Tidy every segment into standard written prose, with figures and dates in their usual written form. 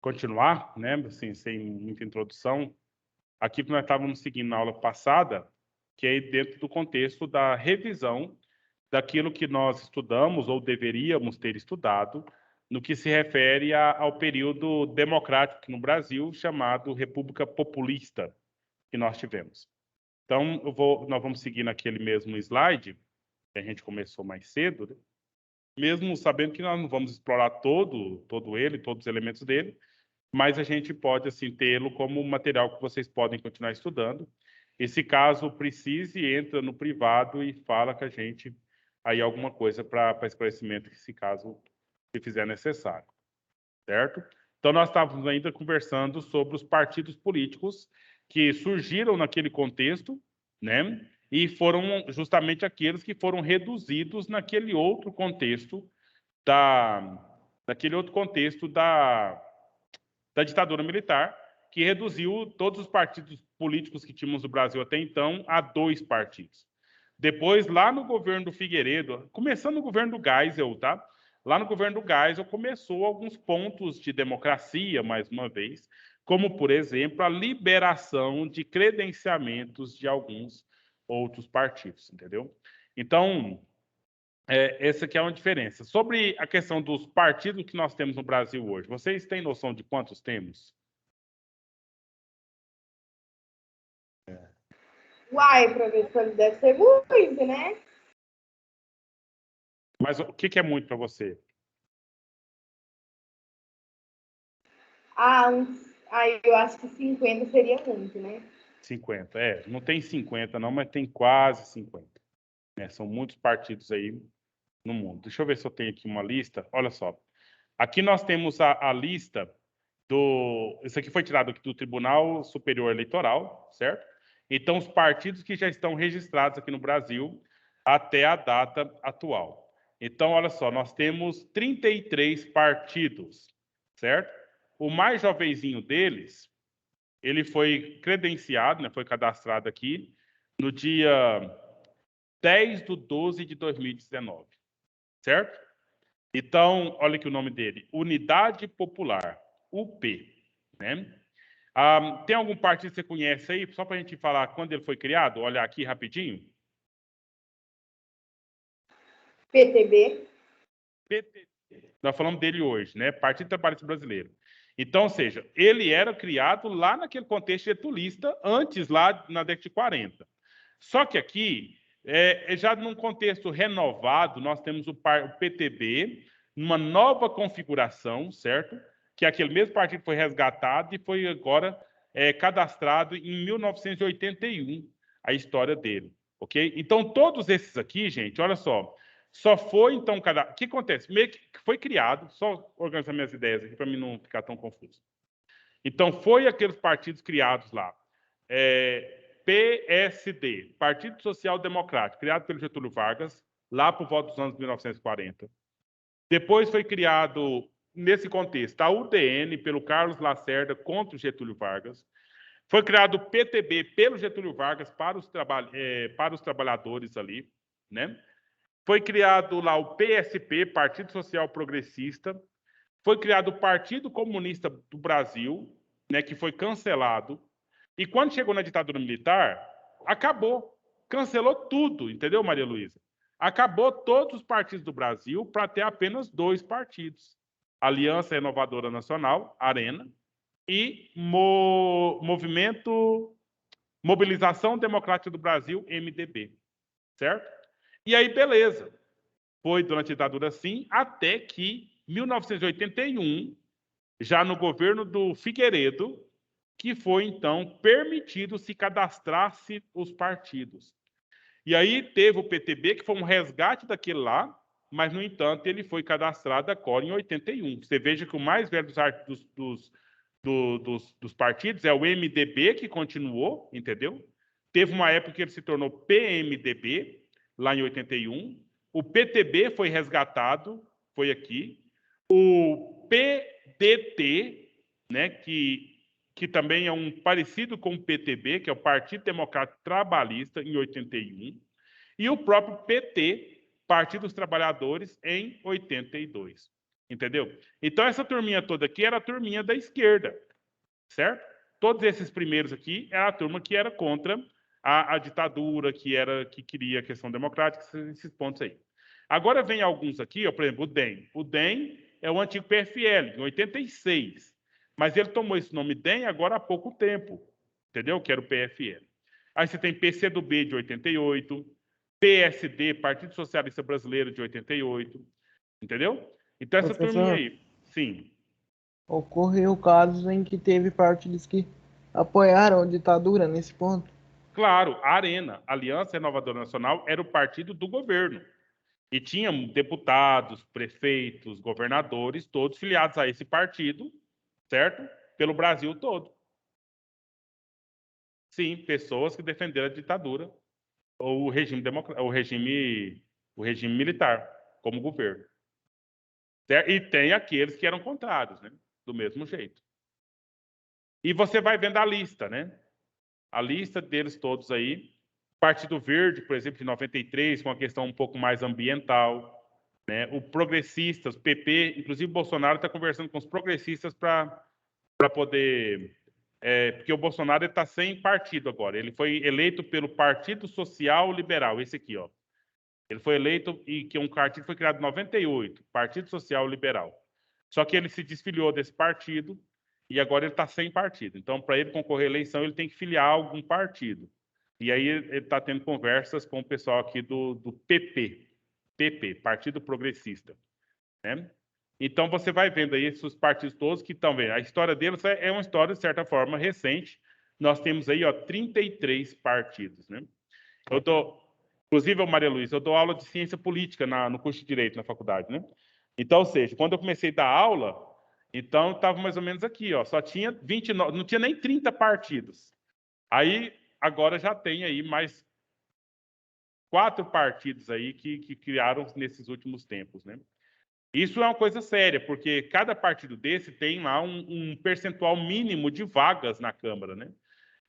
continuar, né, assim, sem muita introdução, aqui que nós estávamos seguindo na aula passada, que é dentro do contexto da revisão daquilo que nós estudamos ou deveríamos ter estudado no que se refere ao período democrático no Brasil, chamado República Populista, que nós tivemos. Então, nós vamos seguir naquele mesmo slide, que a gente começou mais cedo, né? Mesmo sabendo que nós não vamos explorar todo ele, todos os elementos dele, mas a gente pode, assim, tê-lo como material que vocês podem continuar estudando. E se caso precise, entra no privado e fala com a gente aí alguma coisa para esclarecimento, se caso se fizer necessário, certo? Então, nós estávamos ainda conversando sobre os partidos políticos que surgiram naquele contexto, né? E foram justamente aqueles que foram reduzidos naquele outro contexto da ditadura militar, que reduziu todos os partidos políticos que tínhamos no Brasil até então a 2 partidos. Depois, lá no governo do Figueiredo, começando no governo do Geisel, tá? Lá no governo do Geisel começou alguns pontos de democracia, mais uma vez, como, por exemplo, a liberação de credenciamentos de alguns outros partidos, entendeu? Então, essa aqui é uma diferença. Sobre a questão dos partidos que nós temos no Brasil hoje, vocês têm noção de quantos temos? Uai, professor, deve ser muito, né? Mas o que é muito para você? Eu acho que 50 seria muito, né? 50, não tem 50 não, mas tem quase 50. Né? São muitos partidos aí no mundo. Deixa eu ver se eu tenho aqui uma lista. Olha só. Aqui nós temos a lista isso aqui foi tirado aqui do Tribunal Superior Eleitoral, certo? Então, os partidos que já estão registrados aqui no Brasil até a data atual. Então, olha só, nós temos 33 partidos, certo? O mais jovenzinho deles, ele foi credenciado, né, foi cadastrado aqui no dia 10/12/2019, certo? Então, olha aqui o nome dele, Unidade Popular, UP, né? Tem algum partido que você conhece aí, só para a gente falar quando ele foi criado? Olha aqui rapidinho. PTB. PTB. Nós falamos dele hoje, né? Partido Trabalhista Brasileiro. Então, ou seja, ele era criado lá naquele contexto getulista, antes, lá na década de 40. Só que aqui, já num contexto renovado, nós temos o PTB, numa nova configuração, certo? Que aquele mesmo partido foi resgatado e foi agora cadastrado em 1981, a história dele, ok? Então, todos esses aqui, gente, olha só foi, então, o que acontece? Meio que foi criado, só organizar minhas ideias aqui para mim não ficar tão confuso. Então, foi aqueles partidos criados lá. PSD, Partido Social Democrático, criado pelo Getúlio Vargas, lá por volta dos anos 1940. Depois foi criado, nesse contexto, a UDN, pelo Carlos Lacerda, contra o Getúlio Vargas. Foi criado o PTB pelo Getúlio Vargas para os trabalhadores ali, né? Foi criado lá o PSP, Partido Social Progressista. Foi criado o Partido Comunista do Brasil, né, que foi cancelado. E quando chegou na ditadura militar, acabou. Cancelou tudo, entendeu, Maria Luísa? Acabou todos os partidos do Brasil para ter apenas 2 partidos. Aliança Renovadora Nacional, ARENA, e Mobilização Democrática do Brasil, MDB. Certo? E aí, beleza. Foi durante a ditadura, sim, até que, em 1981, já no governo do Figueiredo, que foi, então, permitido se cadastrasse os partidos. E aí teve o PTB, que foi um resgate daquele lá, mas, no entanto, ele foi cadastrado agora em 81. Você veja que o mais velho dos partidos é o MDB, que continuou, entendeu? Teve uma época que ele se tornou PMDB, lá em 81. O PTB foi resgatado, foi aqui. O PDT, né, que também é um parecido com o PTB, que é o Partido Democrático Trabalhista, em 81. E o próprio PT, Partido dos Trabalhadores, em 82. Entendeu? Então, essa turminha toda aqui era a turminha da esquerda, certo? Todos esses primeiros aqui era a turma que era contra a ditadura, que queria a questão democrática, esses pontos aí. Agora vem alguns aqui, ó, por exemplo, o DEM. O DEM é o antigo PFL, em 86. Mas ele tomou esse nome DEM agora há pouco tempo, entendeu? Que era o PFL. Aí você tem PCdoB de 88, PSD, Partido Socialista Brasileiro de 88, entendeu? Então essa turminha Professor, aí, sim. ocorreu casos em que teve partidos que apoiaram a ditadura nesse ponto. Claro, a Arena, Aliança Renovadora Nacional, era o partido do governo. E tinha deputados, prefeitos, governadores, todos filiados a esse partido, certo? Pelo Brasil todo. Sim, pessoas que defenderam a ditadura ou o regime militar como governo. Certo? E tem aqueles que eram contrários, né? Do mesmo jeito. E você vai vendo a lista, né? A lista deles todos aí. Partido Verde, por exemplo, de 93, com uma questão um pouco mais ambiental. Né? O Progressistas, PP, inclusive Bolsonaro está conversando com os progressistas para poder... porque o Bolsonaro está sem partido agora. Ele foi eleito pelo Partido Social Liberal, esse aqui, ó. Ele foi eleito e que um partido foi criado em 98, Partido Social Liberal. Só que ele se desfiliou desse partido e agora ele está sem partido. Então, para ele concorrer à eleição, ele tem que filiar a algum partido. E aí ele está tendo conversas com o pessoal aqui do PP, Partido Progressista. Né? Então, você vai vendo aí esses partidos todos que estão vendo. A história deles é uma história, de certa forma, recente. Nós temos aí, ó, 33 partidos. Né? Inclusive, Maria Luísa, eu dou aula de ciência política no curso de Direito na faculdade. Né? Então, ou seja, quando eu comecei a dar aula, então estava mais ou menos aqui, ó, só tinha 29, não tinha nem 30 partidos. Aí, agora já tem aí mais 4 partidos aí que criaram nesses últimos tempos, né? Isso é uma coisa séria, porque cada partido desse tem lá um percentual mínimo de vagas na Câmara, né?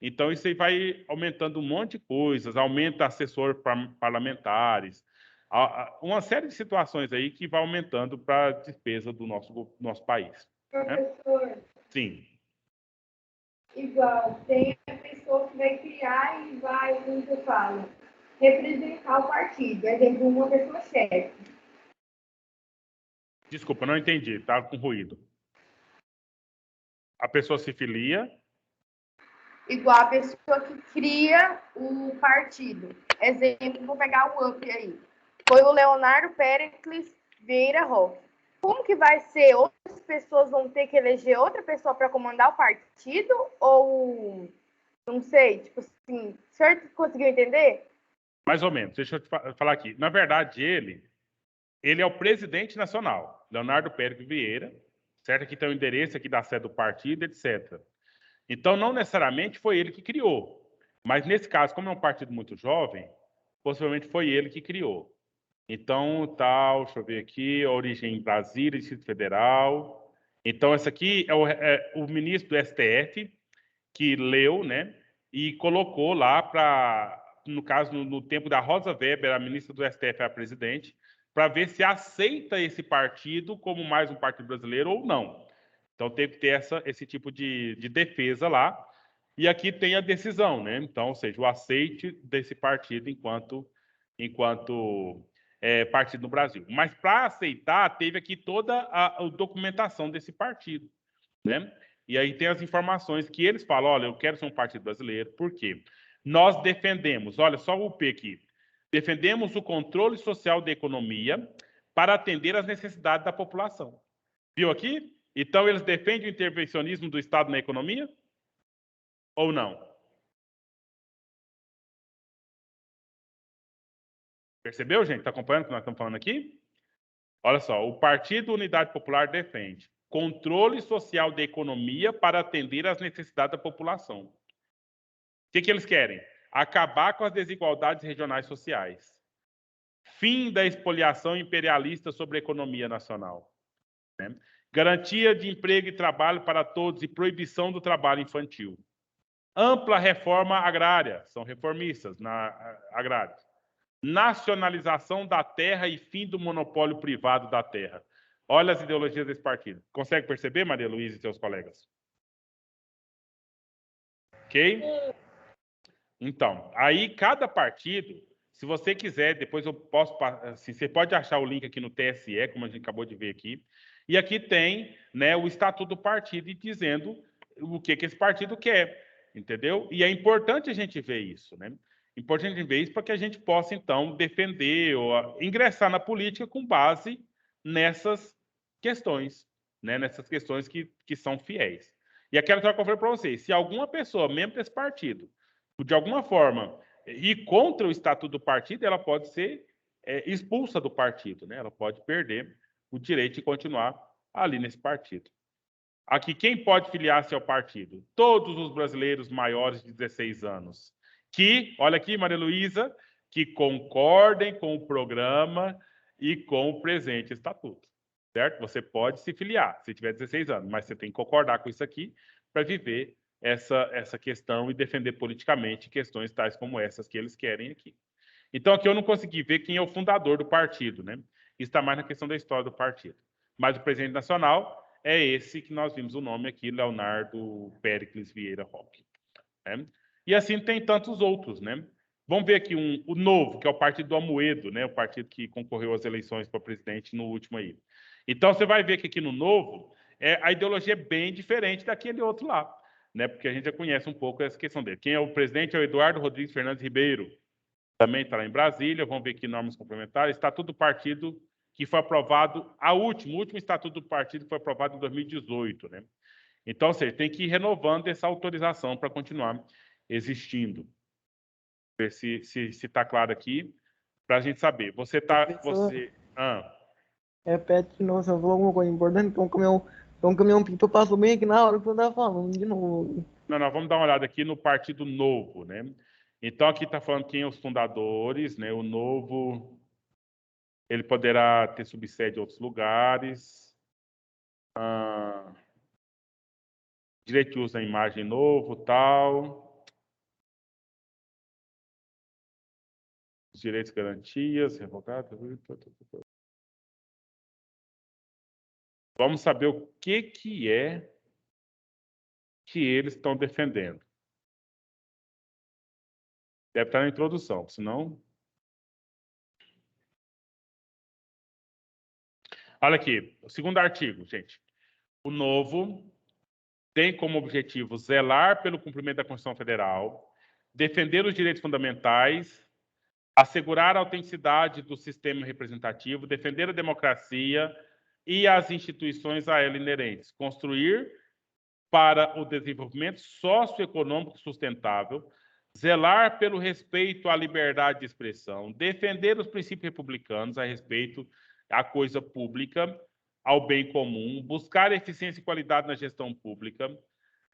Então, isso aí vai aumentando um monte de coisas, aumenta assessor parlamentares, uma série de situações aí que vai aumentando para a despesa do nosso país. Né? Professor, Sim. igual, tem a pessoa que vai criar e vai, como que eu falo, representar o partido. Exemplo, uma pessoa chefe. Desculpa, não entendi, tá com ruído. A pessoa se filia. Igual a pessoa que cria o partido. Exemplo, vou pegar o UP aí. Foi o Leonardo Péricles Vieira Roque. Como que vai ser? Outras pessoas vão ter que eleger outra pessoa para comandar o partido? Ou, não sei, tipo assim, o senhor conseguiu entender? Mais ou menos, deixa eu te falar aqui. Na verdade, ele é o presidente nacional, Leonardo Péricles Vieira, certo? Aqui tem o endereço aqui da sede do partido, etc. Então, não necessariamente foi ele que criou. Mas, nesse caso, como é um partido muito jovem, possivelmente foi ele que criou. Então, tal, deixa eu ver aqui, origem em Brasília, Distrito Federal. Então, esse aqui é o ministro do STF que leu, né, e colocou lá para, no caso, no tempo da Rosa Weber, a ministra do STF, a presidente, para ver se aceita esse partido como mais um partido brasileiro ou não. Então, teve que ter esse tipo de defesa lá. E aqui tem a decisão, né? Então, ou seja, o aceite desse partido enquanto partido no Brasil. Mas para aceitar, teve aqui toda a documentação desse partido, né? E aí tem as informações que eles falam, olha, eu quero ser um partido brasileiro, por quê? Nós defendemos, olha só o P aqui, defendemos o controle social da economia para atender às necessidades da população. Viu aqui? Então, eles defendem o intervencionismo do Estado na economia? Ou não? Percebeu, gente? Está acompanhando o que nós estamos falando aqui? Olha só, o Partido Unidade Popular defende controle social da economia para atender às necessidades da população. O que eles querem? Acabar com as desigualdades regionais sociais. Fim da expoliação imperialista sobre a economia nacional. Né? Garantia de emprego e trabalho para todos e proibição do trabalho infantil. Ampla reforma agrária, são reformistas agrários. Nacionalização da terra e fim do monopólio privado da terra. Olha as ideologias desse partido. Consegue perceber, Maria Luísa e seus colegas? Ok? Então, aí cada partido, se você quiser, depois eu posso, assim, você pode achar o link aqui no TSE, como a gente acabou de ver aqui, e aqui tem, né, o estatuto do partido dizendo o que esse partido quer, entendeu? E é importante a gente ver isso, né? Importante a gente ver isso para que a gente possa, então, defender ou ingressar na política com base nessas questões, né? Nessas questões que são fiéis. E aquela que eu falei para vocês, se alguma pessoa, membro desse partido, de alguma forma, ir contra o estatuto do partido, ela pode ser expulsa do partido, né? Ela pode perder o direito de continuar ali nesse partido. Aqui, quem pode filiar-se ao partido? Todos os brasileiros maiores de 16 anos. Que, olha aqui, Maria Luísa, que concordem com o programa e com o presente estatuto. Certo? Você pode se filiar, se tiver 16 anos, mas você tem que concordar com isso aqui para viver essa questão e defender politicamente questões tais como essas que eles querem aqui. Então, aqui eu não consegui ver quem é o fundador do partido, né? Isso está mais na questão da história do partido. Mas o presidente nacional é esse que nós vimos o nome aqui, Leonardo Péricles Vieira Roque. Né? E assim tem tantos outros, né? Vamos ver aqui o novo, que é o partido do Amoedo, né? O partido que concorreu às eleições para presidente no último aí. Então, você vai ver que aqui no novo, a ideologia é bem diferente daquele outro lá, né? Porque a gente já conhece um pouco essa questão dele. Quem é o presidente é o Eduardo Rodrigues Fernandes Ribeiro, também está lá em Brasília. Vamos ver aqui normas complementares. Estatuto do partido que foi aprovado, o último estatuto do partido que foi aprovado em 2018, né? Então, ou seja, tem que ir renovando essa autorização para continuar existindo. Ver se está claro aqui, para a gente saber. Você está... Repete de novo, você falou alguma coisa importante, que um caminhão pipa passou bem aqui na hora que você estava falando, de novo. Não, vamos dar uma olhada aqui no Partido Novo, né? Então, aqui está falando quem são os fundadores, né? O Novo, ele poderá ter subsede em outros lugares. Direito de uso da imagem novo, tal. Os direitos e garantias, revogado. Vamos saber o que é que eles estão defendendo. Deve estar na introdução, senão... Olha aqui, o segundo artigo, gente. O novo tem como objetivo zelar pelo cumprimento da Constituição Federal, defender os direitos fundamentais, assegurar a autenticidade do sistema representativo, defender a democracia e as instituições a ela inerentes, construir para o desenvolvimento socioeconômico sustentável, zelar pelo respeito à liberdade de expressão, defender os princípios republicanos a respeito à coisa pública, ao bem comum, buscar eficiência e qualidade na gestão pública,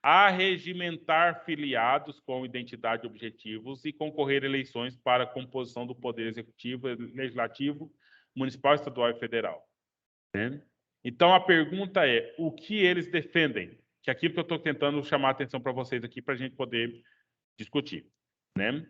arregimentar filiados com identidade e objetivos e concorrer a eleições para a composição do Poder Executivo, Legislativo, Municipal, Estadual e Federal. Né? Então, a pergunta é, o que eles defendem? Que é aquilo que eu estou tentando chamar a atenção para vocês aqui para a gente poder discutir. Né?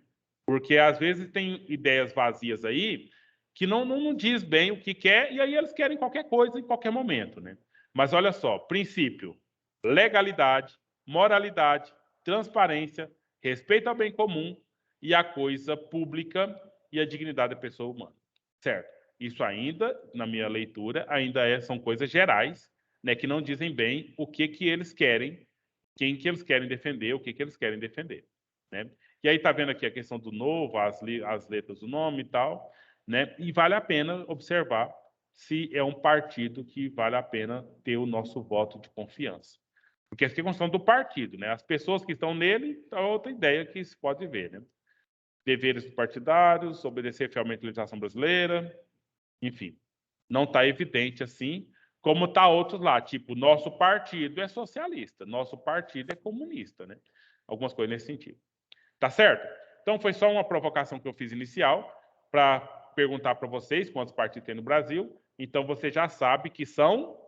Porque, às vezes, tem ideias vazias aí que não diz bem o que quer, e aí eles querem qualquer coisa em qualquer momento. Né? Mas, olha só, princípio, legalidade, moralidade, transparência, respeito ao bem comum e a coisa pública e a dignidade da pessoa humana. Certo? Isso ainda, na minha leitura, ainda são coisas gerais, né, que não dizem bem o que eles querem, quem que eles querem defender, o que eles querem defender. Né? E aí está vendo aqui a questão do novo, as letras do nome e tal, né? E vale a pena observar se é um partido que vale a pena ter o nosso voto de confiança. Porque essa é a questão do partido, né? As pessoas que estão nele, é outra ideia que se pode ver, né? Deveres partidários, obedecer fielmente à legislação brasileira, enfim. Não está evidente assim, como está outros lá, tipo, nosso partido é socialista, nosso partido é comunista, né? Algumas coisas nesse sentido. Tá certo? Então, foi só uma provocação que eu fiz inicial para perguntar para vocês quantos partidos tem no Brasil. Então, você já sabe que são...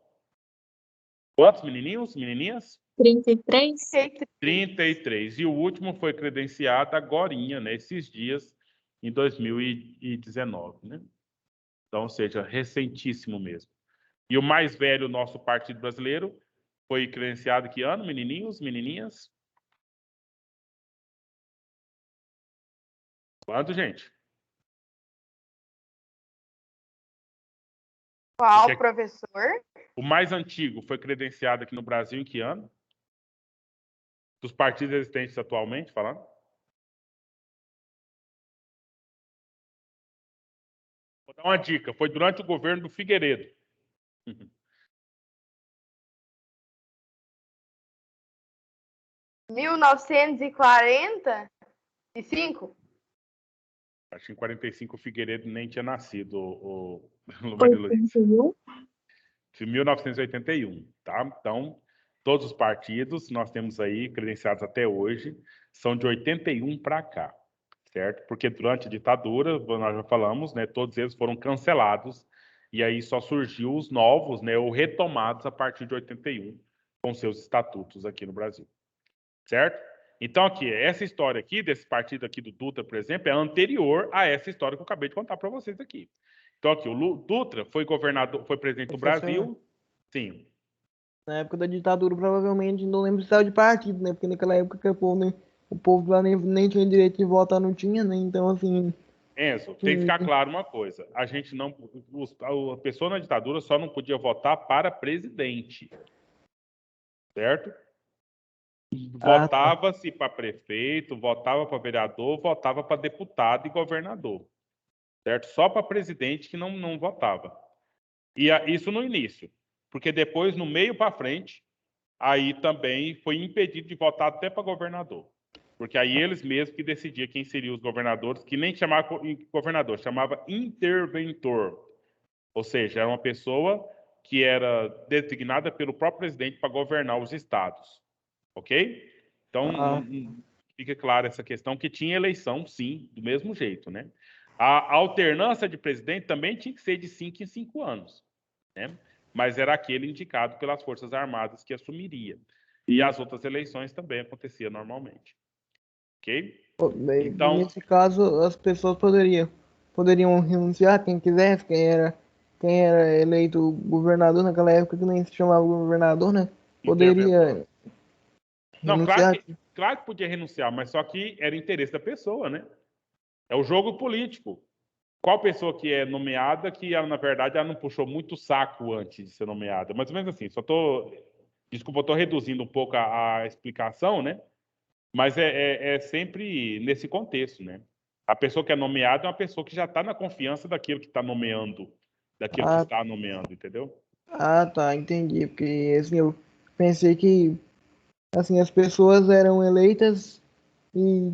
Quantos menininhos, menininhas? 33. 33. E o último foi credenciado agorinha, né? Esses dias, em 2019, né? Então, ou seja, recentíssimo mesmo. E o mais velho, nosso Partido Brasileiro, foi credenciado que ano, menininhos, menininhas? Quanto, gente? Qual, Porque professor? o mais antigo foi credenciado aqui no Brasil em que ano? Dos partidos existentes atualmente, falando? Vou dar uma dica. Foi durante o governo do Figueiredo. 1945? Acho que em 45 o Figueiredo nem tinha nascido, o Maria Luísa. 81? De 1981, tá? Então, todos os partidos, nós temos aí credenciados até hoje, são de 81 para cá, certo? Porque durante a ditadura, nós já falamos, né, todos eles foram cancelados, e aí só surgiu os novos, né, ou retomados a partir de 81, com seus estatutos aqui no Brasil, certo? Então, aqui, essa história aqui, desse partido aqui do Dutra, por exemplo, é anterior a essa história que eu acabei de contar para vocês aqui. Então, aqui, o Dutra foi governador, foi presidente do Professor, Brasil. Sim. na época da ditadura, provavelmente, não lembro se era de partido, né? Porque naquela época que o povo lá nem tinha direito de votar, não tinha, né? Então, assim, Enzo, tem que tinha. ficar claro uma coisa. A gente não. A pessoa na ditadura só não podia votar para presidente. Certo? Ah, tá. Votava-se para prefeito, votava para vereador, votava para deputado e governador. Certo? Só para presidente que não votava. E isso no início. Porque depois, no meio para frente, aí também foi impedido de votar até para governador. Porque aí eles mesmos que decidiam quem seriam os governadores, que nem chamava governador, chamava interventor. Ou seja, era uma pessoa que era designada pelo próprio presidente para governar os estados. Ok? Então, Ah, fica clara essa questão que tinha eleição, sim, do mesmo jeito, né? A alternância de presidente também tinha que ser de 5 em 5 anos, né? Mas era aquele indicado pelas Forças Armadas que assumiria. E as outras eleições também aconteciam normalmente. Ok? pô, Então, nesse caso, as pessoas poderiam renunciar, quem quisesse, quem era eleito governador naquela época, que nem se chamava governador, né? interventor. Poderia Não, renunciar. claro que podia renunciar, mas só que era interesse da pessoa, né? É o jogo político. Qual pessoa que é nomeada que ela, na verdade, ela não puxou muito saco antes de ser nomeada? Mais ou menos assim. Desculpa, eu estou reduzindo um pouco a explicação, né? Mas é sempre nesse contexto, né? A pessoa que é nomeada é uma pessoa que já está na confiança daquilo que está nomeando, daquilo que Ah, está nomeando, entendeu? tá, entendi. Porque assim, eu pensei que assim, as pessoas eram eleitas e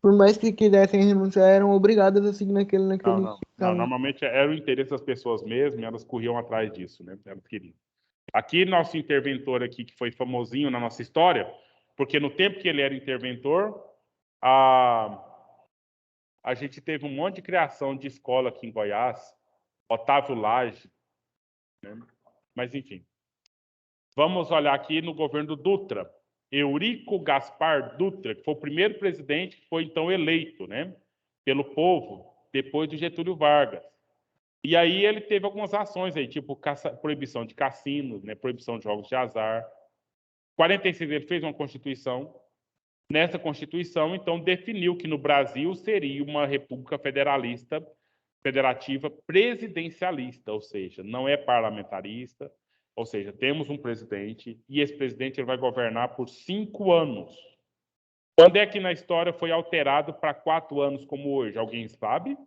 por mais que quisessem renunciar, eram obrigadas a seguir Não, naquele não. Não, caminho. normalmente era o interesse das pessoas mesmo, e elas corriam atrás disso, né? Elas queriam. Aqui, nosso interventor aqui, que foi famosinho na nossa história, porque no tempo que ele era interventor, a, a gente teve um monte de criação de escola aqui em Goiás, Otávio Lage, mas enfim. Vamos olhar aqui no governo do Dutra. Eurico Gaspar Dutra, que foi o primeiro presidente que foi então eleito, né, pelo povo, depois do Getúlio Vargas. E aí ele teve algumas ações aí, tipo proibição de cassinos, né, proibição de jogos de azar. 46 ele fez uma constituição. Nessa constituição, então, definiu que no Brasil seria uma república federalista, federativa presidencialista, ou seja, não é parlamentarista, ou seja, temos um presidente e esse presidente ele vai governar por 5 anos. Quando é que na história foi alterado para 4 anos como hoje? Alguém sabe?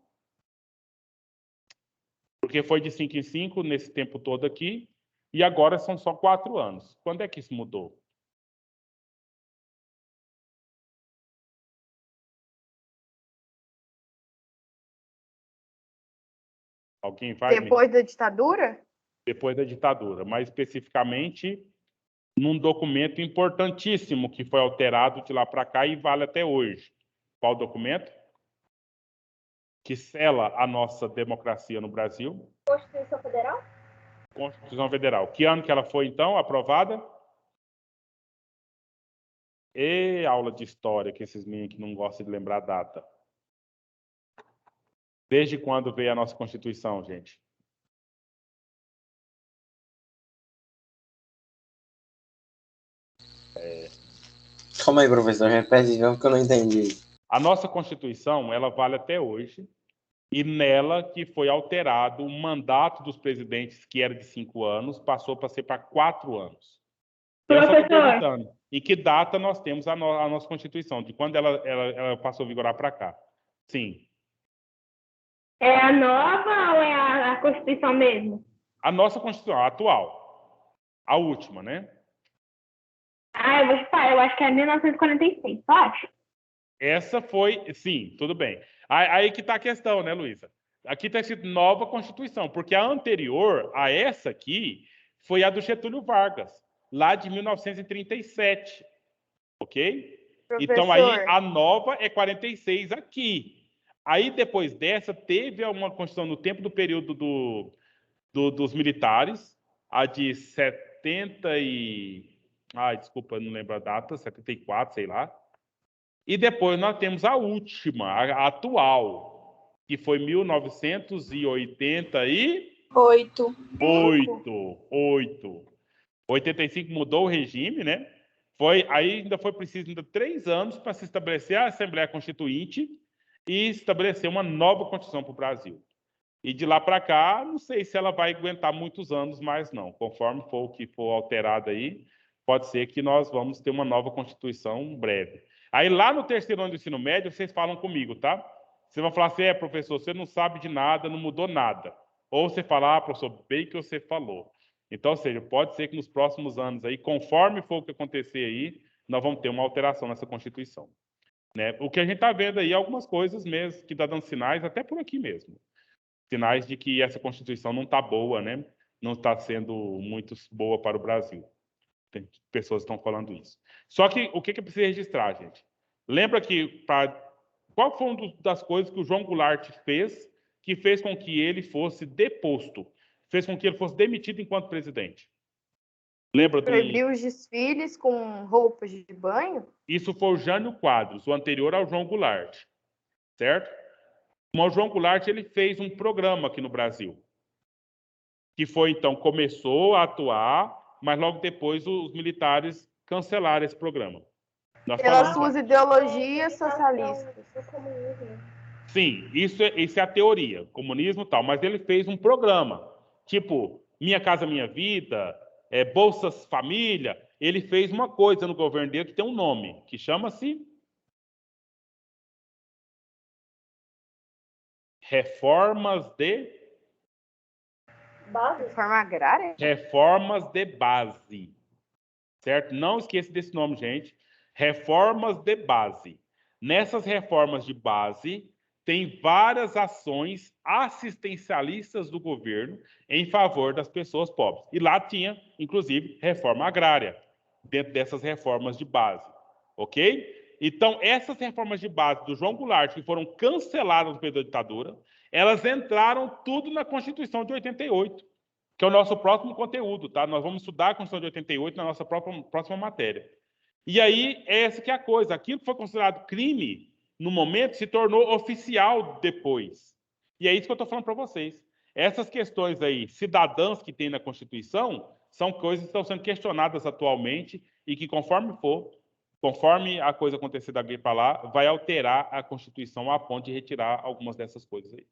Porque foi de 5 em 5 nesse tempo todo aqui e agora são só 4 anos. Quando é que isso mudou? Alguém vai me... Depois da ditadura? Depois da ditadura, mais especificamente num documento importantíssimo que foi alterado de lá para cá e vale até hoje. Qual documento? Que sela a nossa democracia no Brasil? Constituição Federal? Constituição Federal. Que ano que ela foi, então, aprovada? E aula de história, que esses meninos que não gostam de lembrar a data. Desde quando veio a nossa Constituição, gente? Calma aí, professor, repete de novo que eu não entendi. A nossa Constituição, ela vale até hoje, e nela que foi alterado o mandato dos presidentes, que era de 5 anos, passou para ser para 4 anos. Eu só estou perguntando, em que data nós temos a nossa Constituição? De quando ela passou a vigorar para cá? Sim. É a nova ou é a Constituição mesmo? A nossa Constituição, a atual. A última, né? Eu vou chutar, eu acho que é 1946, eu acho. Essa foi, sim, tudo bem. Aí que está a questão, né, Luísa? Aqui está escrito nova Constituição, porque a anterior a essa aqui foi a do Getúlio Vargas, lá de 1937, ok? Professor. Então aí a nova é 46 aqui. Aí depois dessa teve uma Constituição no tempo do período dos militares, a de 70 e... desculpa, não lembro a data, 74, sei lá. E depois nós temos a última, a atual, que foi 1988. 85 mudou o regime, né? Aí ainda foi preciso 3 anos para se estabelecer a Assembleia Constituinte e estabelecer uma nova Constituição para o Brasil. E de lá para cá, não sei se ela vai aguentar muitos anos mais, não. Conforme for o que for alterado aí, pode ser que nós vamos ter uma nova Constituição breve. Aí lá no terceiro ano do ensino médio, vocês falam comigo, tá? Vocês vão falar assim, professor, você não sabe de nada, não mudou nada. Ou você fala, professor, bem que você falou. Então, ou seja, pode ser que nos próximos anos aí, conforme for o que acontecer aí, nós vamos ter uma alteração nessa Constituição. Né? O que a gente está vendo aí, algumas coisas mesmo, que está dando sinais, até por aqui mesmo. Sinais de que essa Constituição não está boa, né? Não está sendo muito boa para o Brasil. Tem pessoas que estão falando isso. Só que o que é preciso registrar, gente? Lembra que qual foi uma das coisas que o João Goulart fez que fez com que ele fosse deposto, fez com que ele fosse demitido enquanto presidente? Lembra do... Proibiu os desfiles com roupas de banho? Isso foi o Jânio Quadros, o anterior ao João Goulart, certo? O João Goulart ele fez um programa aqui no Brasil, que foi, então, começou a atuar, mas logo depois os militares cancelaram esse programa. Pelas suas ideologias socialistas. Sim, isso é a teoria, comunismo e tal, mas ele fez um programa, tipo Minha Casa Minha Vida, Bolsas Família. Ele fez uma coisa no governo dele que tem um nome, que chama-se Reformas de... Base? Reforma agrária? Reformas de base. Certo? Não esqueça desse nome, gente. Reformas de base. Nessas reformas de base, tem várias ações assistencialistas do governo em favor das pessoas pobres. E lá tinha, inclusive, reforma agrária, dentro dessas reformas de base. Ok? Então, essas reformas de base do João Goulart, que foram canceladas no período da ditadura, elas entraram tudo na Constituição de 88, que é o nosso próximo conteúdo, tá? Nós vamos estudar a Constituição de 88 na nossa próxima matéria. E aí, essa que é a coisa. Aquilo que foi considerado crime no momento se tornou oficial depois. E é isso que eu estou falando para vocês. Essas questões aí, cidadãs que tem na Constituição, são coisas que estão sendo questionadas atualmente e que, conforme a coisa acontecer daqui para lá, vai alterar a Constituição a ponto de retirar algumas dessas coisas aí.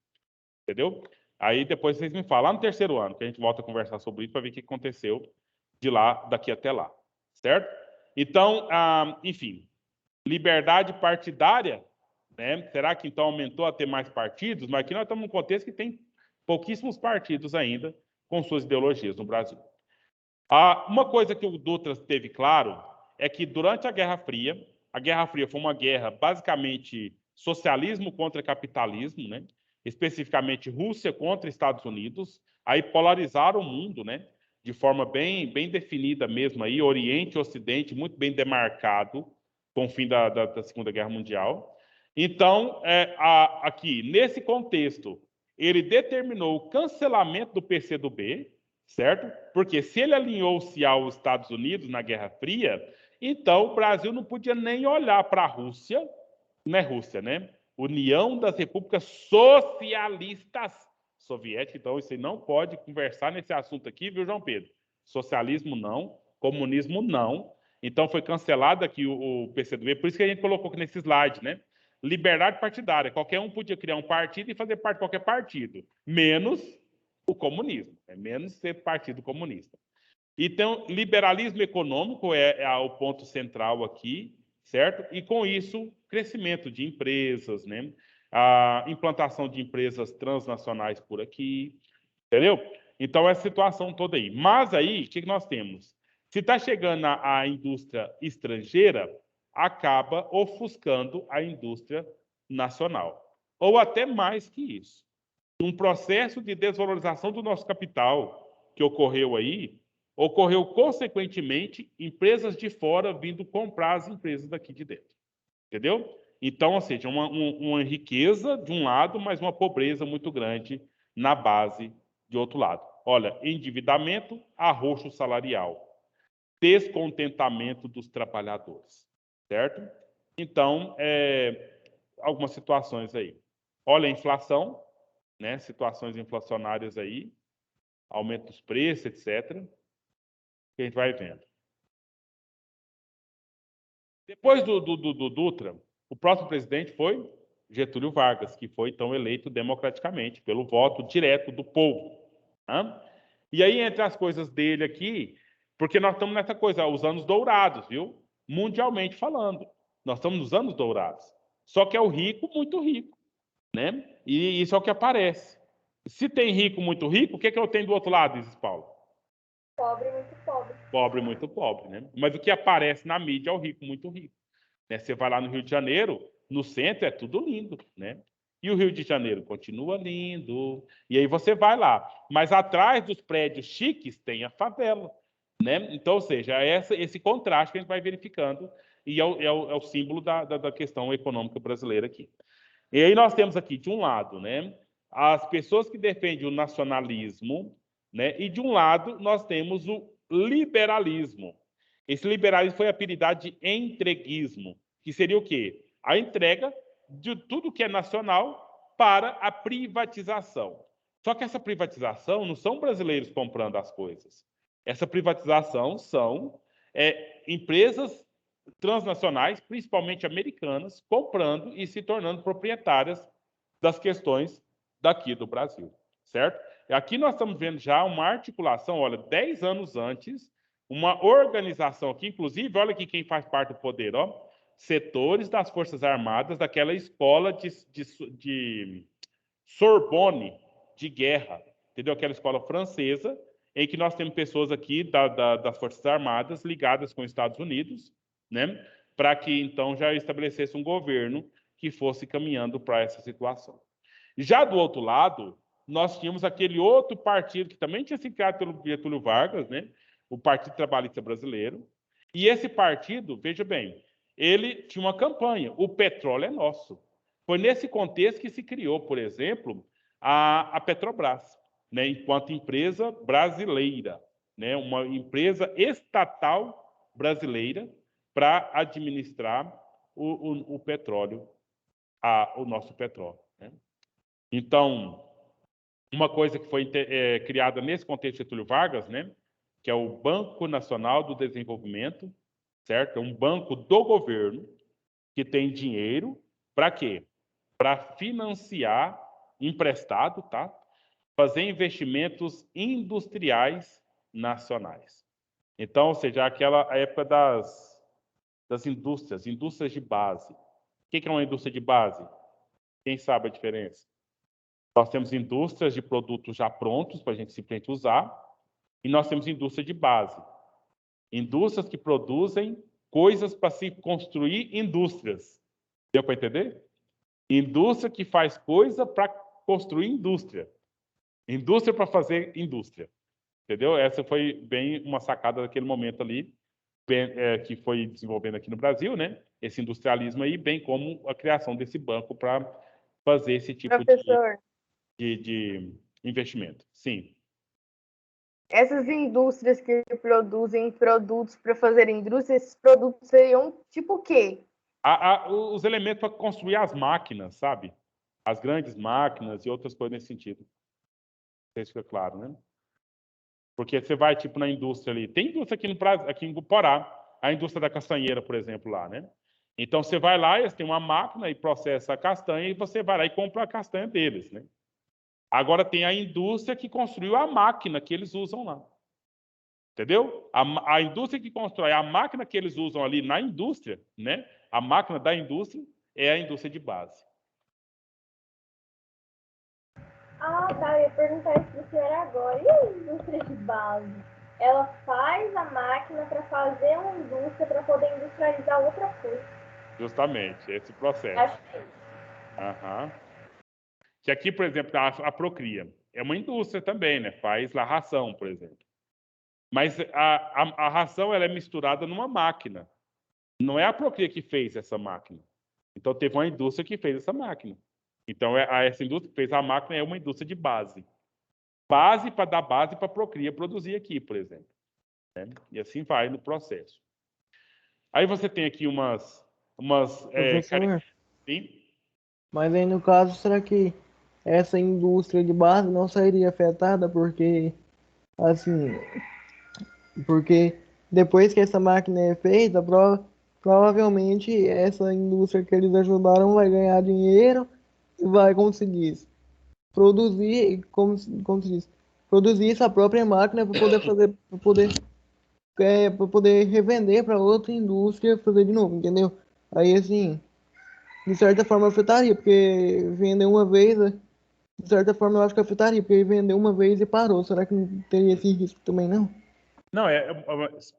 Entendeu? Aí depois vocês me falam, lá no terceiro ano, que a gente volta a conversar sobre isso para ver o que aconteceu de lá, daqui até lá. Certo? Então, enfim, liberdade partidária, né? Será que então aumentou a ter mais partidos? Mas aqui nós estamos num contexto que tem pouquíssimos partidos ainda com suas ideologias no Brasil. Uma coisa que o Dutra teve claro é que durante a Guerra Fria foi uma guerra basicamente socialismo contra capitalismo, né? Especificamente Rússia contra Estados Unidos, aí polarizaram o mundo, né? De forma bem definida mesmo, aí, Oriente e Ocidente, muito bem demarcado com o fim da Segunda Guerra Mundial. Então, aqui, nesse contexto, ele determinou o cancelamento do PCdoB, certo? Porque se ele alinhou-se aos Estados Unidos na Guerra Fria, então o Brasil não podia nem olhar para a Rússia, não é Rússia, né? União das Repúblicas Socialistas Soviéticas. Então, isso aí não pode conversar nesse assunto aqui, viu, João Pedro? Socialismo não, comunismo não. Então, foi cancelado aqui o PCdoB, por isso que a gente colocou aqui nesse slide, né? Liberdade partidária. Qualquer um podia criar um partido e fazer parte de qualquer partido, menos o comunismo, menos ser partido comunista. Então, liberalismo econômico é o ponto central aqui, certo? E, com isso, crescimento de empresas, né? A implantação de empresas transnacionais por aqui, entendeu? Então, essa situação toda aí. Mas aí, o que nós temos? Se está chegando a indústria estrangeira, acaba ofuscando a indústria nacional. Ou até mais que isso. Um processo de desvalorização do nosso capital que ocorreu aí, ocorreu, consequentemente, empresas de fora vindo comprar as empresas daqui de dentro. Entendeu? Então, ou seja, uma riqueza de um lado, mas uma pobreza muito grande na base de outro lado. Olha, endividamento, arroxo salarial, descontentamento dos trabalhadores, certo? Então, algumas situações aí. Olha a inflação, né? Situações inflacionárias aí, aumento dos preços, etc. Que a gente vai vendo. Depois do Dutra, o próximo presidente foi Getúlio Vargas, que foi, então, eleito democraticamente, pelo voto direto do povo. Tá? E aí, entre as coisas dele aqui, porque nós estamos nessa coisa, os anos dourados, viu? Mundialmente falando. Nós estamos nos anos dourados. Só que é o rico muito rico, né? E isso é o que aparece. Se tem rico muito rico, o que eu tenho do outro lado, Isis Paulo? Pobre muito pobre. Pobre muito pobre, né? Mas o que aparece na mídia é o rico muito rico. Né? Você vai lá no Rio de Janeiro, no centro é tudo lindo, né? E o Rio de Janeiro continua lindo. E aí você vai lá. Mas atrás dos prédios chiques tem a favela, né? Então, ou seja, é esse contraste que a gente vai verificando e é o símbolo da questão econômica brasileira aqui. E aí nós temos aqui, de um lado, né, as pessoas que defendem o nacionalismo, né, e de um lado nós temos o liberalismo. Esse liberalismo foi apelidado de entreguismo, que seria o quê? A entrega de tudo que é nacional para a privatização. Só que essa privatização não são brasileiros comprando as coisas. Essa privatização são empresas transnacionais, principalmente americanas, comprando e se tornando proprietárias das questões daqui do Brasil, certo? E aqui nós estamos vendo já uma articulação, olha, 10 anos antes, uma organização aqui, inclusive, olha aqui quem faz parte do poder, ó, setores das Forças Armadas daquela escola de Sorbonne de guerra, entendeu? Aquela escola francesa, em que nós temos pessoas aqui das Forças Armadas ligadas com os Estados Unidos, né? Para que, então, já estabelecesse um governo que fosse caminhando para essa situação. Já do outro lado, nós tínhamos aquele outro partido que também tinha sido criado pelo Getúlio Vargas, né? O Partido Trabalhista Brasileiro. E esse partido, veja bem, ele tinha uma campanha, o petróleo é nosso. Foi nesse contexto que se criou, por exemplo, a Petrobras, né? Enquanto empresa brasileira, né? Uma empresa estatal brasileira para administrar o petróleo, o nosso petróleo. Né? Então, uma coisa que foi criada nesse contexto de Getúlio Vargas, né, que é o Banco Nacional do Desenvolvimento, certo? É um banco do governo que tem dinheiro para quê? Para financiar emprestado, tá? Fazer investimentos industriais nacionais. Então, ou seja, aquela época das indústrias de base. O que é uma indústria de base? Quem sabe a diferença? Nós temos indústrias de produtos já prontos para a gente simplesmente usar, e nós temos indústria de base. Indústrias que produzem coisas para se construir indústrias. Deu para entender? Indústria que faz coisa para construir indústria. Indústria para fazer indústria. Entendeu? Essa foi bem uma sacada daquele momento ali, que foi desenvolvendo aqui no Brasil, né? Esse industrialismo aí, bem como a criação desse banco para fazer esse tipo Professor, de investimento. Sim. essas indústrias que produzem produtos para fazer indústria, esses produtos seriam tipo o quê? Os elementos para construir as máquinas, sabe? As grandes máquinas e outras coisas nesse sentido. Não sei se fica claro, né? Porque você vai, tipo, na indústria ali. Tem indústria aqui em Guporá. a indústria da castanheira, por exemplo, lá, né? Então, você vai lá, eles têm uma máquina e processa a castanha e você vai lá e compra a castanha deles, né? Agora tem a indústria que construiu a máquina que eles usam lá. Entendeu? A indústria que constrói a máquina que eles usam ali na indústria, né? A máquina da indústria é a indústria de base. Ah, tá. Eu ia perguntar isso pro senhor agora. E a indústria de base? Ela faz a máquina para fazer uma indústria para poder industrializar outra coisa. Justamente, esse processo. Acho que é isso. Aham. Que aqui, por exemplo, a Procria é uma indústria também, né? Faz lá ração, por exemplo. Mas a ração ela é misturada numa máquina. Não é a Procria que fez essa máquina. Então, teve uma indústria que fez essa máquina. Então, essa indústria que fez a máquina é uma indústria de base. Base para dar base para a Procria produzir aqui, por exemplo. Né? E assim vai no processo. Aí você tem aqui umas Professor, Sim? mas aí no caso, será que essa indústria de base não sairia afetada assim, porque depois que essa máquina é feita, provavelmente essa indústria que eles ajudaram vai ganhar dinheiro e vai conseguir produzir, como se diz, produzir essa própria máquina para poder fazer, para poder revender para outra indústria fazer de novo, entendeu? Aí assim, de certa forma afetaria, porque vender uma vez, de certa forma eu acho que afetaria, porque vendeu uma vez e parou. Será que não teria esse risco também não? Não,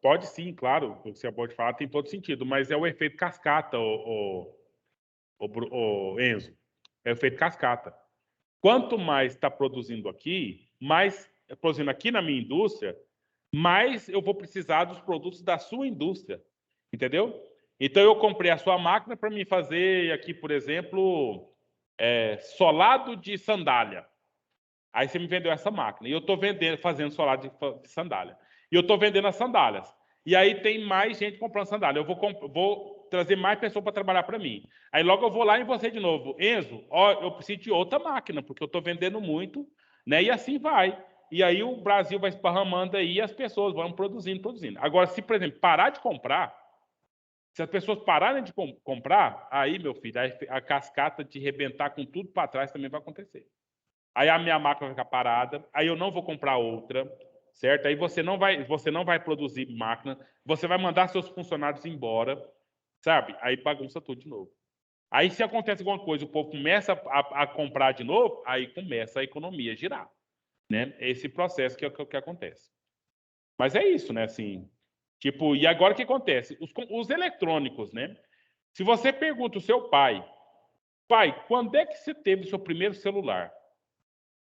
pode sim, claro. O que você pode falar tem todo sentido, mas é o efeito cascata, o Enzo. É o efeito cascata. Quanto mais está produzindo aqui, mais produzindo aqui na minha indústria, mais eu vou precisar dos produtos da sua indústria. Entendeu? Então eu comprei a sua máquina para me fazer aqui, por exemplo, solado de sandália. Aí você me vendeu essa máquina. E eu estou fazendo solado de sandália. E eu estou vendendo as sandálias. E aí tem mais gente comprando sandália. Eu vou trazer mais pessoas para trabalhar para mim. Aí logo eu vou lá em você de novo. Enzo, ó, eu preciso de outra máquina, porque eu estou vendendo muito, né? E assim vai. E aí o Brasil vai esparramando aí e as pessoas vão produzindo. Agora, se, por exemplo, parar de comprar, se as pessoas pararem de comprar, aí, meu filho, a cascata de rebentar com tudo para trás também vai acontecer. Aí a minha máquina vai ficar parada, aí eu não vou comprar outra, certo? Aí você não vai produzir máquina, você vai mandar seus funcionários embora, sabe? Aí bagunça tudo de novo. Aí se acontece alguma coisa, o povo começa a comprar de novo, aí começa a economia a girar, né? Esse processo que acontece. Mas é isso, né? Assim, tipo, e agora o que acontece? Os eletrônicos, né? Se você pergunta o seu pai, quando é que você teve o seu primeiro celular?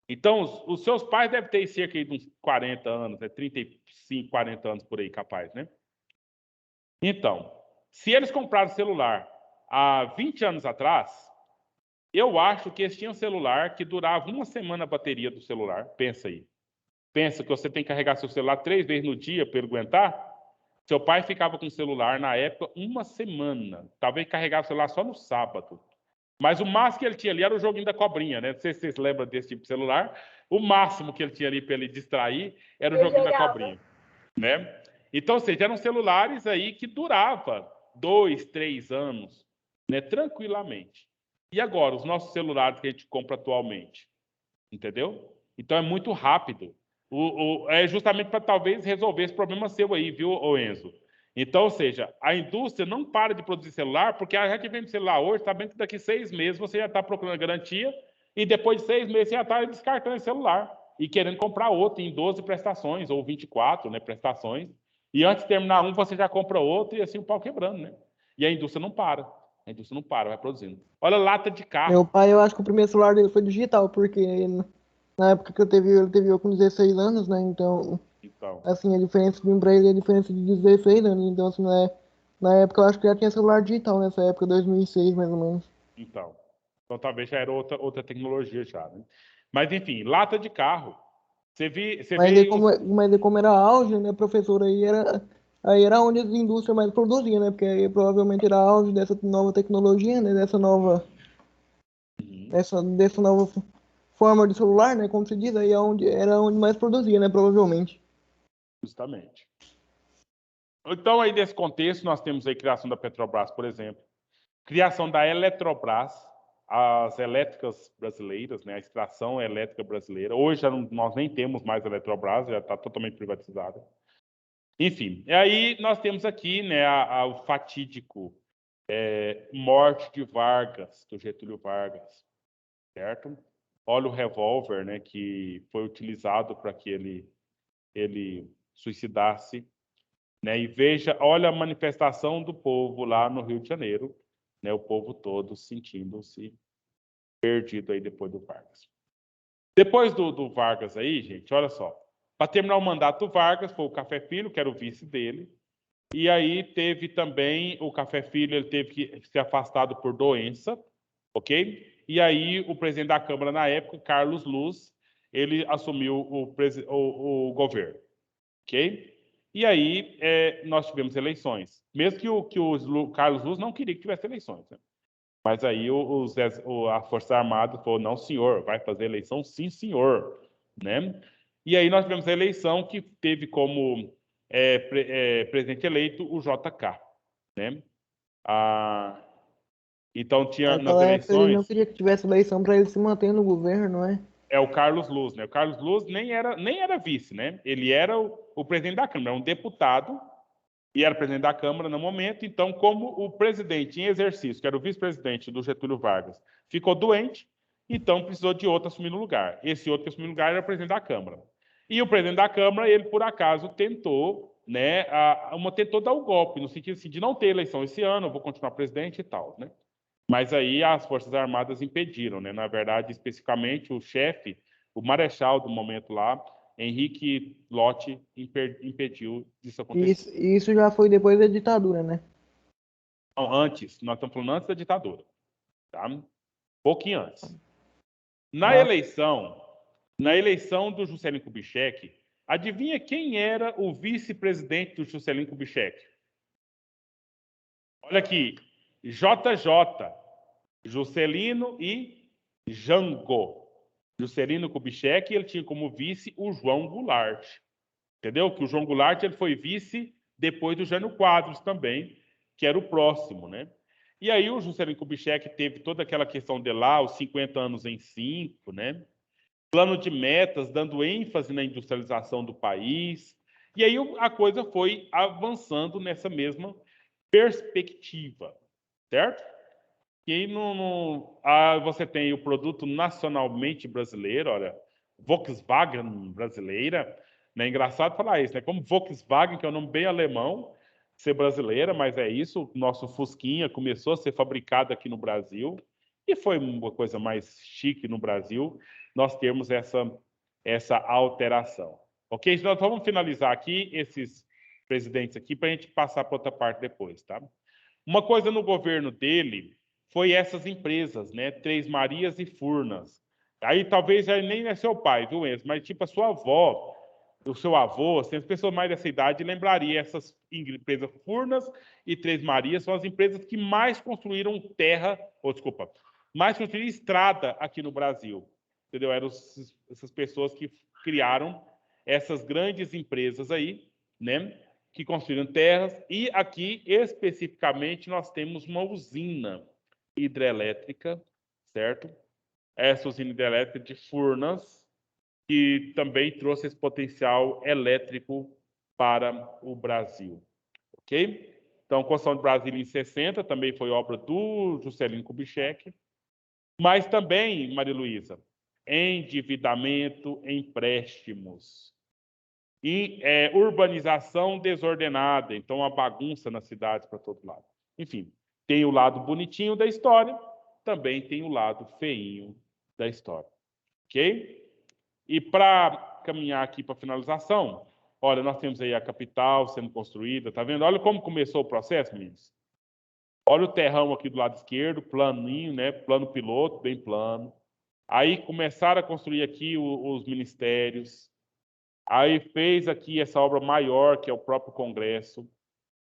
Então, os seus pais devem ter cerca de uns 40 anos, 35, 40 anos por aí, capaz, né? Então, se eles compraram celular há 20 anos atrás, eu acho que eles tinham celular que durava uma semana a bateria do celular. Pensa aí. Pensa que você tem que carregar seu celular 3 vezes no dia para ele aguentar? Seu pai ficava com o celular, na época, uma semana. Talvez carregava o celular só no sábado. Mas o máximo que ele tinha ali era o joguinho da cobrinha, né? Não sei se vocês lembram desse tipo de celular. O máximo que ele tinha ali para ele distrair era o joguinho da cobrinha, né? Então, ou seja, eram celulares aí que durava 2, 3 anos, né? Tranquilamente. E agora, os nossos celulares que a gente compra atualmente, entendeu? Então é muito rápido. É justamente para talvez resolver esse problema seu aí, viu, Enzo? Então, ou seja, a indústria não para de produzir celular, porque a gente vende celular hoje, está bem que daqui 6 meses você já está procurando garantia, e depois de 6 meses você já está descartando esse celular e querendo comprar outro em 12 prestações, ou 24, né, prestações. E antes de terminar um, você já compra outro, e assim o pau quebrando, né? E a indústria não para. A indústria não para, vai produzindo. Olha, lata de Meu carro. pai, eu acho que o primeiro celular dele foi digital, porque na época que ele teve eu com 16 anos, né? Então, Então. assim, a diferença de um pra ele é a diferença de 16 anos. Então, assim, na época eu acho que já tinha celular digital, nessa época, 2006, mais ou menos. Então, talvez já era outra tecnologia já, né? Mas enfim, lata de carro. Você Mas vê aí como era auge, né, professor, aí era onde as indústrias mais produziam, né? Porque aí provavelmente era auge dessa nova tecnologia, né? Uhum, Dessa nova forma de celular, né? Como se diz, aí era onde mais produzia, né? Provavelmente. justamente. Então, aí nesse contexto, nós temos aí a criação da Petrobras, por exemplo, criação da Eletrobras, as elétricas brasileiras, né, a extração elétrica brasileira. Hoje nós nem temos mais a Eletrobras, já está totalmente privatizada. Enfim, e aí nós temos aqui, né, o fatídico morte de Vargas, do Getúlio Vargas, certo? Olha o revólver, né, que foi utilizado para que ele suicidasse, né? E veja, olha a manifestação do povo lá no Rio de Janeiro, né? O povo todo sentindo-se perdido aí depois do Vargas. Depois do Vargas aí, gente, olha só. Para terminar o mandato do Vargas, foi o Café Filho, que era o vice dele. E aí teve também o Café Filho, ele teve que ser afastado por doença, ok? E aí o presidente da Câmara na época, Carlos Luz, ele assumiu o governo, ok? E aí nós tivemos eleições. Mesmo que o Carlos Luz não queria que tivesse eleições, né? Mas aí a Força Armada falou, não, senhor, vai fazer eleição? Sim, senhor. Né? E aí nós tivemos a eleição que teve como presidente eleito o JK. Né? Então, tinha nas Naquela época ele não eleições, queria que tivesse eleição para ele se manter no governo, não é? o Carlos Luz. Né? O Carlos Luz nem era vice, né? Ele era o presidente da Câmara, um deputado, e era presidente da Câmara no momento. Então, como o presidente em exercício, que era o vice-presidente do Getúlio Vargas, ficou doente, então precisou de outro assumir no lugar. Esse outro que assumiu no lugar era o presidente da Câmara. E o presidente da Câmara, ele por acaso tentou, né, tentou dar o golpe, no sentido assim, de não ter eleição esse ano, eu vou continuar presidente e tal, né? Mas aí as Forças Armadas impediram, né? Na verdade, especificamente o chefe, o marechal do momento lá, Henrique Lott, impediu disso acontecer. Isso já foi depois da ditadura, né? Não, antes, nós estamos falando antes da ditadura, tá? Pouquinho antes. Na Ah, eleição do Juscelino Kubitschek, adivinha quem era o vice-presidente do Juscelino Kubitschek? Olha aqui, JJ, Juscelino e Jango. Juscelino Kubitschek, ele tinha como vice o João Goulart. Entendeu? Que o João Goulart ele foi vice depois do Jânio Quadros também, que era o próximo, né? E aí o Juscelino Kubitschek teve toda aquela questão de lá, os 50 anos em 5, né? Plano de metas, dando ênfase na industrialização do país. E aí a coisa foi avançando nessa mesma perspectiva, certo? E aí você tem o produto nacionalmente brasileiro, olha, Volkswagen brasileira, né? Engraçado falar isso, né? Como Volkswagen, que é um nome bem alemão, ser brasileira, mas é isso, o nosso Fusquinha começou a ser fabricado aqui no Brasil e foi uma coisa mais chique no Brasil, nós temos essa alteração. Ok? Então, vamos finalizar aqui esses presidentes aqui para a gente passar para outra parte depois, tá? Uma coisa no governo dele foi essas empresas, né? Três Marias e Furnas. Aí talvez nem é seu pai, viu, Enzo? Mas tipo a sua avó, o seu avô, assim, as pessoas mais dessa idade lembrariam essas empresas Furnas e Três Marias são as empresas que mais construíram terra, mais construíram estrada aqui no Brasil. Entendeu? Eram essas pessoas que criaram essas grandes empresas aí, né? Que construíram terras, e aqui especificamente nós temos uma usina hidrelétrica, certo? Essa usina hidrelétrica de Furnas, que também trouxe esse potencial elétrico para o Brasil, ok? Então, a construção de Brasília em 60 também foi obra do Juscelino Kubitschek, mas também, Maria Luísa, endividamento, empréstimos, e urbanização desordenada, então uma bagunça nas cidades para todo lado. Enfim, tem o lado bonitinho da história, também tem o lado feinho da história. Ok? E para caminhar aqui para a finalização, olha, nós temos aí a capital sendo construída, tá vendo? Olha como começou o processo, meninos. Olha o terrão aqui do lado esquerdo, planinho, né? Plano piloto, bem plano. Aí começaram a construir aqui os ministérios. Aí fez aqui essa obra maior, que é o próprio Congresso.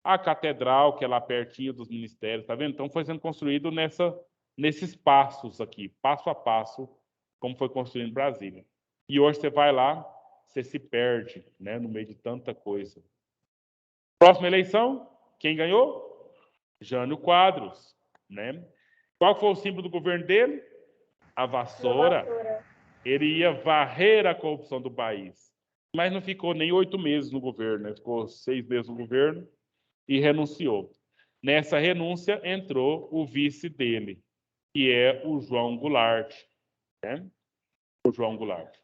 A catedral, que é lá pertinho dos ministérios, tá vendo? Então foi sendo construído nesses passos aqui, passo a passo, como foi construído em Brasília. E hoje você vai lá, você se perde, né, no meio de tanta coisa. Próxima eleição, quem ganhou? Jânio Quadros, né? Qual foi o símbolo do governo dele? A vassoura. Ele ia varrer a corrupção do país. Mas não ficou nem 8 meses no governo, né? Ficou 6 meses no governo e renunciou. Nessa renúncia entrou o vice dele, que é o João Goulart, né? O João Goulart.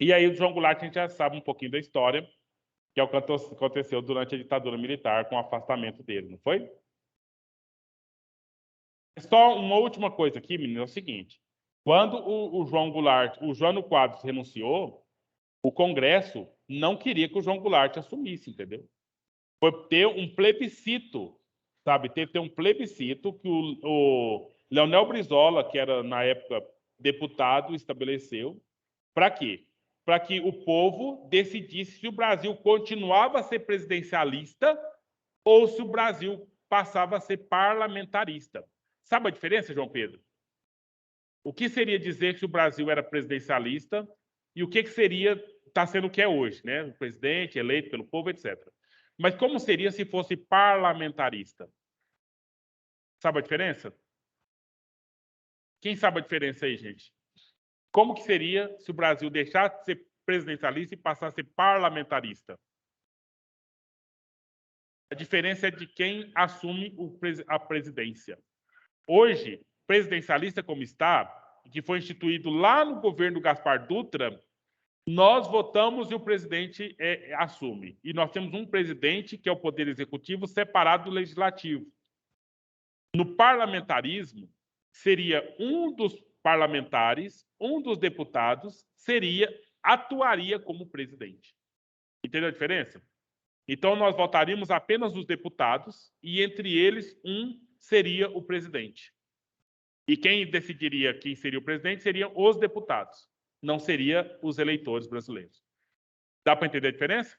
E aí o João Goulart a gente já sabe um pouquinho da história, que é o que aconteceu durante a ditadura militar com o afastamento dele, não foi? Só uma última coisa aqui, menino, é o seguinte. Quando o João Goulart, o Jânio Quadros renunciou, o Congresso não queria que o João Goulart assumisse, entendeu? Foi ter um plebiscito, sabe? Ter um plebiscito que o Leonel Brizola, que era, na época, deputado, estabeleceu. Para quê? Para que o povo decidisse se o Brasil continuava a ser presidencialista ou se o Brasil passava a ser parlamentarista. Sabe a diferença, João Pedro? O que seria dizer que o Brasil era presidencialista e o que seria estar sendo o que é hoje, né? O presidente eleito pelo povo, etc. Mas como seria se fosse parlamentarista? Sabe a diferença? Quem sabe a diferença aí, gente? Como que seria se o Brasil deixasse de ser presidencialista e passasse a ser parlamentarista? A diferença é de quem assume a presidência. Hoje, presidencialista como está, que foi instituído lá no governo do Gaspar Dutra, nós votamos e o presidente assume. E nós temos um presidente, que é o Poder Executivo, separado do Legislativo. No parlamentarismo, seria um dos parlamentares, um dos deputados, atuaria como presidente. Entendeu a diferença? Então, nós votaríamos apenas os deputados e, entre eles, um seria o presidente. E quem decidiria quem seria o presidente seriam os deputados, não seria os eleitores brasileiros. Dá para entender a diferença?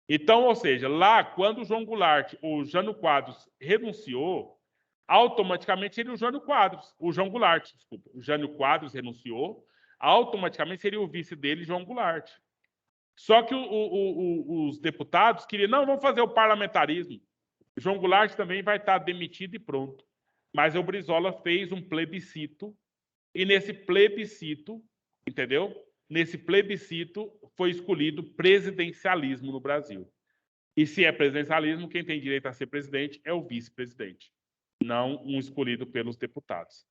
Então, ou seja, lá, quando o João Goulart, o Jânio Quadros renunciou, automaticamente seria o Jânio Quadros, o João Goulart, desculpa. O Jânio Quadros renunciou, automaticamente seria o vice dele, João Goulart. Só que os deputados queriam, não, vamos fazer o parlamentarismo. O João Goulart também vai estar demitido e pronto. Mas o Brizola fez um plebiscito, e nesse plebiscito, entendeu? Nesse plebiscito foi escolhido presidencialismo no Brasil. E se é presidencialismo, quem tem direito a ser presidente é o vice-presidente, não um escolhido pelos deputados.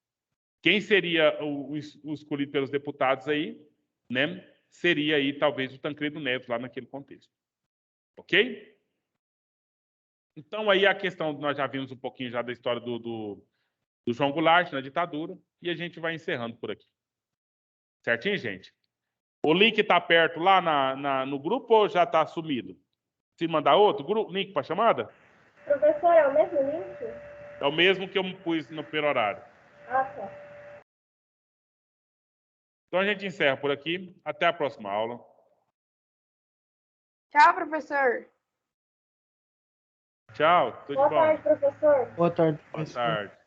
Quem seria o escolhido pelos deputados aí, né? Seria aí talvez o Tancredo Neves lá naquele contexto. Ok? Então aí a questão, nós já vimos um pouquinho já da história do João Goulart na ditadura e a gente vai encerrando por aqui. Certinho, gente? O link está perto lá no grupo ou já está sumido? Se mandar outro link para chamada? Professor, é o mesmo link? É o mesmo que eu pus no horário. Ah, tá. Então a gente encerra por aqui. Até a próxima aula. Tchau, professor. Tchau. Tudo de bom. Boa tarde, professor. Boa tarde, Boa professor. tarde.